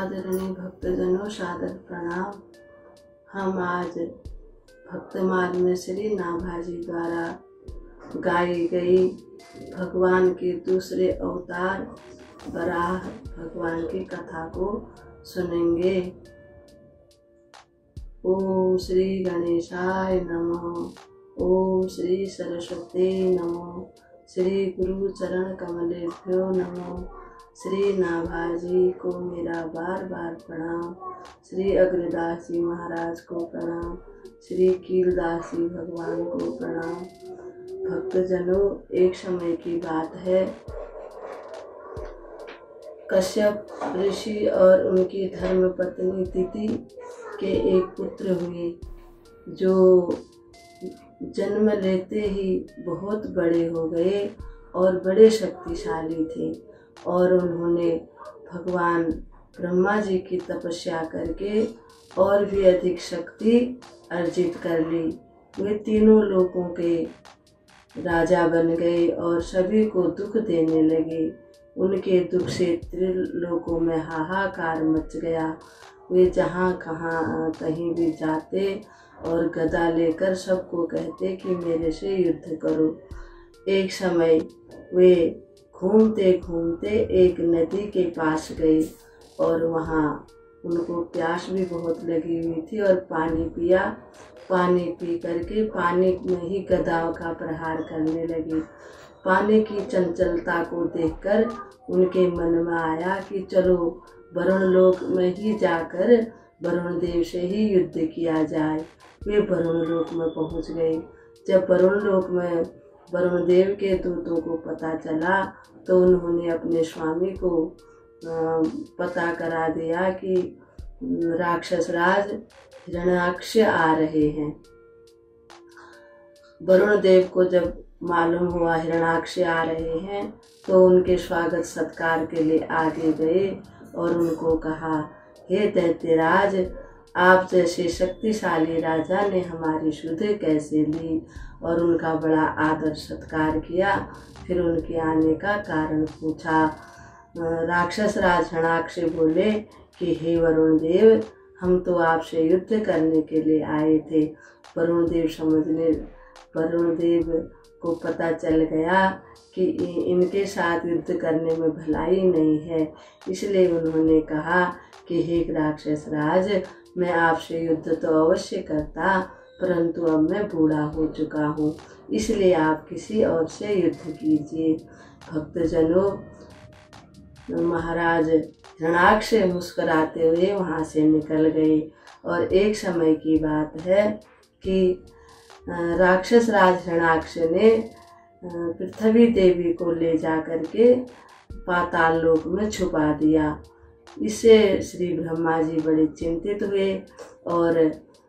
आदरणीय भक्तजनों, सादर प्रणाम। हम आज भक्तमाल में श्री नाभाजी द्वारा गाई गई भगवान के दूसरे अवतार वराह भगवान की कथा को सुनेंगे। ओम श्री गणेशाय नमः। ओम श्री सरस्वती नमः। श्री गुरु चरण कमलेभ्यो नमः। श्री नाभाजी को मेरा बार बार प्रणाम। श्री अग्रदास जी महाराज को प्रणाम। श्री कीलदास जी भगवान को प्रणाम। भक्तजनों, एक समय की बात है, कश्यप ऋषि और उनकी धर्मपत्नी तिथि के एक पुत्र हुए, जो जन्म लेते ही बहुत बड़े हो गए और बड़े शक्तिशाली थे। और उन्होंने भगवान ब्रह्मा जी की तपस्या करके और भी अधिक शक्ति अर्जित कर ली। वे तीनों लोकों के राजा बन गए और सभी को दुख देने लगे। उनके दुख से त्रिलोकों में हाहाकार मच गया। वे जहाँ कहीं भी जाते और गदा लेकर सबको कहते कि मेरे से युद्ध करो। एक समय वे घूमते घूमते एक नदी के पास गए और वहाँ उनको प्यास भी बहुत लगी हुई थी और पानी पिया। पानी पी करके पानी में ही गदा का प्रहार करने लगे। पानी की चंचलता को देखकर उनके मन में आया कि चलो वरुण लोक में ही जाकर वरुण देव से ही युद्ध किया जाए। वे वरुण लोक में पहुँच गए। जब वरुण लोक में वरुण देव के दूतों को पता चला तो उन्होंने अपने स्वामी को पता करा दिया कि राक्षस राज हिरण्याक्ष आ रहे हैं। वरुण देव को जब मालूम हुआ हिरण्याक्ष आ रहे हैं तो उनके स्वागत सत्कार के लिए आगे गए और उनको कहा, हे दैत्यराज, आप जैसे शक्तिशाली राजा ने हमारी सुध कैसे ली? और उनका बड़ा आदर सत्कार किया। फिर उनके आने का कारण पूछा। राक्षस राज हिरण्याक्ष बोले कि हे वरुण देव, हम तो आपसे युद्ध करने के लिए आए थे। वरुण देव को पता चल गया कि इनके साथ युद्ध करने में भलाई नहीं है, इसलिए उन्होंने कहा कि हे राक्षस राज, मैं आपसे युद्ध तो अवश्य करता, परंतु अब मैं बूढ़ा हो चुका हूँ, इसलिए आप किसी और से युद्ध कीजिए। भक्तजनों, महाराज हिरण्याक्ष मुस्कुराते हुए वहाँ से निकल गए। और एक समय की बात है कि राक्षस राज हिरण्याक्ष ने पृथ्वी देवी को ले जा करके पाताल लोक में छुपा दिया। इससे श्री ब्रह्मा जी बड़े चिंतित हुए और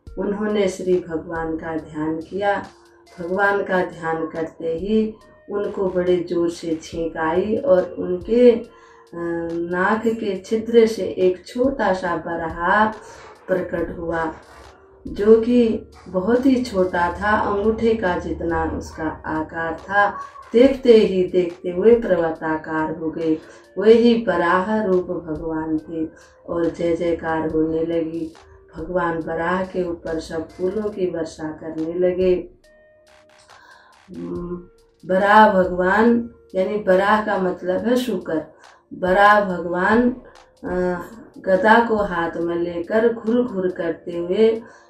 उन्होंने श्री भगवान का ध्यान किया। भगवान का ध्यान करते ही उनको बड़े जोर से छींक आई और उनके नाक के छिद्र से एक छोटा सा बरहा प्रकट हुआ, जो कि बहुत ही छोटा था, अंगूठे का जितना उसका आकार था। देखते ही देखते हुए पर्वताकार हो गए। वही बराह रूप भगवान थे और जय जयकार होने लगी। भगवान बराह के ऊपर सब फूलों की वर्षा करने लगे। बराह भगवान, यानी बराह का मतलब है शुकर। बराह भगवान गदा को हाथ में लेकर घुर घुर करते हुए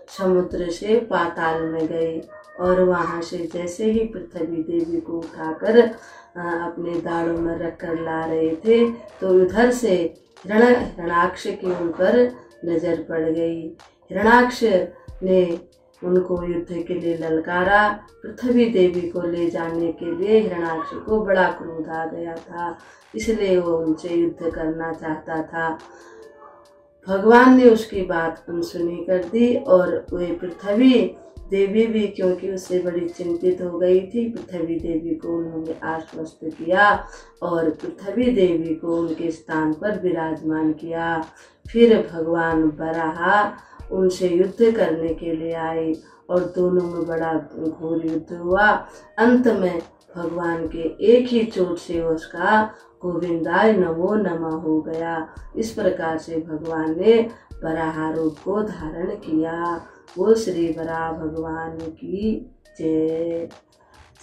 समुद्र से पाताल में गए और वहाँ से जैसे ही पृथ्वी देवी को उठाकर अपने दाढ़ों में रखकर ला रहे थे तो उधर से हिरण्याक्ष के ऊपर नजर पड़ गई। हिरण्याक्ष ने उनको युद्ध के लिए ललकारा। पृथ्वी देवी को ले जाने के लिए हिरण्याक्ष को बड़ा क्रोध आ गया था, इसलिए वो उनसे युद्ध करना चाहता था। भगवान ने उसकी बात अनसुनी कर दी और वे पृथ्वी देवी भी, क्योंकि उससे बड़ी चिंतित हो गई थी, पृथ्वी देवी को उन्होंने आश्वस्त किया और पृथ्वी देवी को उनके स्थान पर विराजमान किया। फिर भगवान बराह उनसे युद्ध करने के लिए आए और दोनों में बड़ा घोर युद्ध हुआ। अंत में भगवान के एक ही चोट से उसका गोविंदाय नमो नमः हो गया। इस प्रकार से भगवान ने वराह रूप को धारण किया। वो श्री वराह भगवान की जय।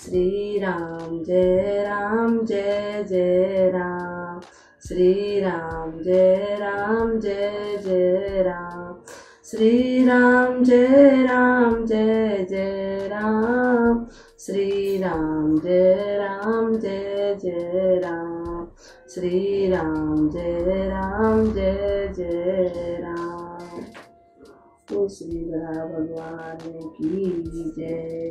श्री राम जय जय राम। श्री राम जय जय राम। श्री राम जय जय राम। श्री राम जय जय राम। श्री राम जय जय राम। तो श्री वराह भगवान की जय।